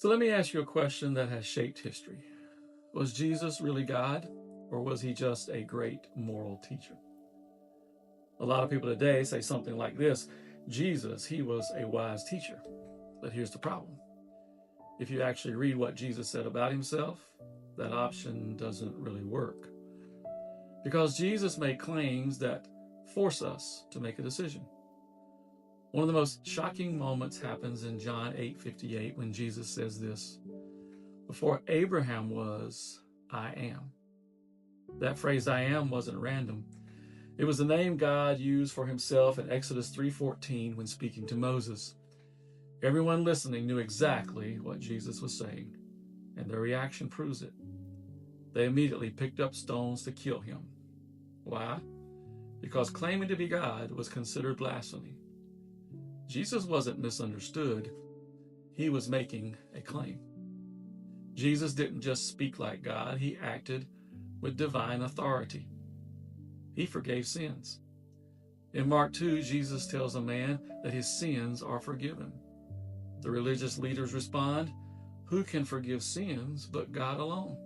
So let me ask you a question that has shaped history. Was Jesus really God, or was he just a great moral teacher? A lot of people today say something like this: Jesus, he was a wise teacher. But here's the problem. If you actually read what Jesus said about himself, that option doesn't really work. Because Jesus made claims that force us to make a decision. One of the most shocking moments happens in John 8:58 when Jesus says this: "Before Abraham was, I am." That phrase "I am" wasn't random. It was the name God used for himself in Exodus 3:14 when speaking to Moses. Everyone listening knew exactly what Jesus was saying, and their reaction proves it. They immediately picked up stones to kill him. Why? Because claiming to be God was considered blasphemy. Jesus wasn't misunderstood. He was making a claim. Jesus didn't just speak like God, he acted with divine authority. He forgave sins. In Mark 2, Jesus tells a man that his sins are forgiven. The religious leaders respond, "Who can forgive sins but God alone?"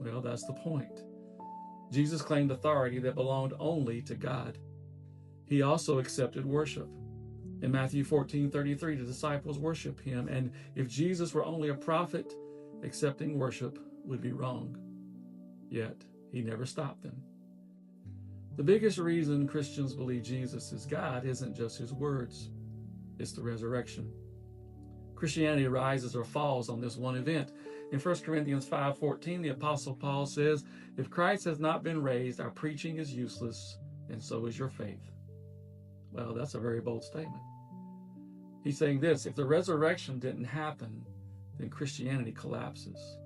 Well, that's the point. Jesus claimed authority that belonged only to God. He also accepted worship. In Matthew 14:33, the disciples worship him, and if Jesus were only a prophet, accepting worship would be wrong. Yet, he never stopped them. The biggest reason Christians believe Jesus is God isn't just his words, it's the resurrection. Christianity rises or falls on this one event. In 1 Corinthians 5:14, the Apostle Paul says, "If Christ has not been raised, our preaching is useless, and so is your faith." Well, that's a very bold statement. He's saying this: if the resurrection didn't happen, then Christianity collapses.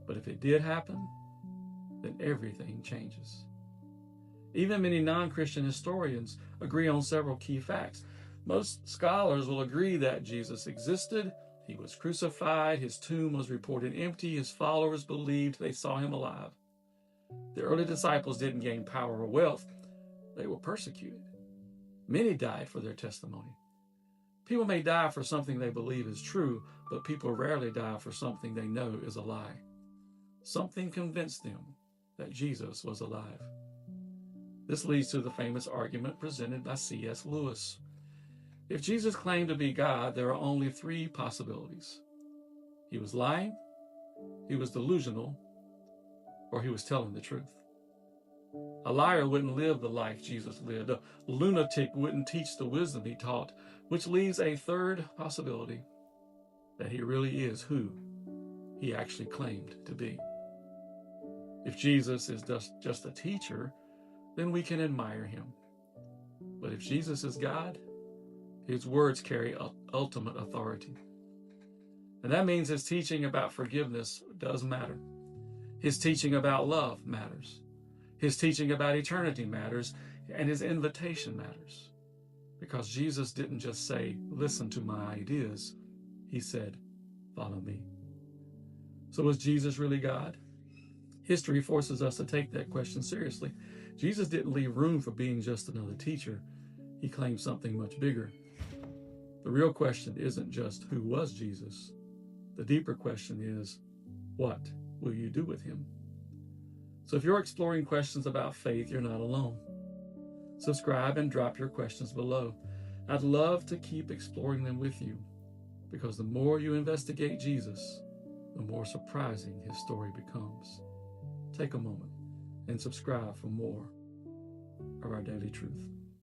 But if it did happen, then everything changes. Even many non-Christian historians agree on several key facts. Most scholars will agree that Jesus existed, he was crucified, his tomb was reported empty, his followers believed they saw him alive. The early disciples didn't gain power or wealth, they were persecuted. Many died for their testimony. People may die for something they believe is true, but people rarely die for something they know is a lie. Something convinced them that Jesus was alive. This leads to the famous argument presented by C.S. Lewis. If Jesus claimed to be God, there are only three possibilities. He was lying, he was delusional, or he was telling the truth. A liar wouldn't live the life Jesus lived. A lunatic wouldn't teach the wisdom he taught, which leaves a third possibility, that he really is who he actually claimed to be. If Jesus is just a teacher, then we can admire him. But if Jesus is God, his words carry ultimate authority. And that means his teaching about forgiveness does matter. His teaching about love matters. His teaching about eternity matters, and his invitation matters. Because Jesus didn't just say, "Listen to my ideas." He said, "Follow me." So was Jesus really God? History forces us to take that question seriously. Jesus didn't leave room for being just another teacher. He claimed something much bigger. The real question isn't just who was Jesus. The deeper question is, what will you do with him? So if you're exploring questions about faith, you're not alone. Subscribe and drop your questions below. I'd love to keep exploring them with you, because the more you investigate Jesus, the more surprising his story becomes. Take a moment and subscribe for more of our daily truth.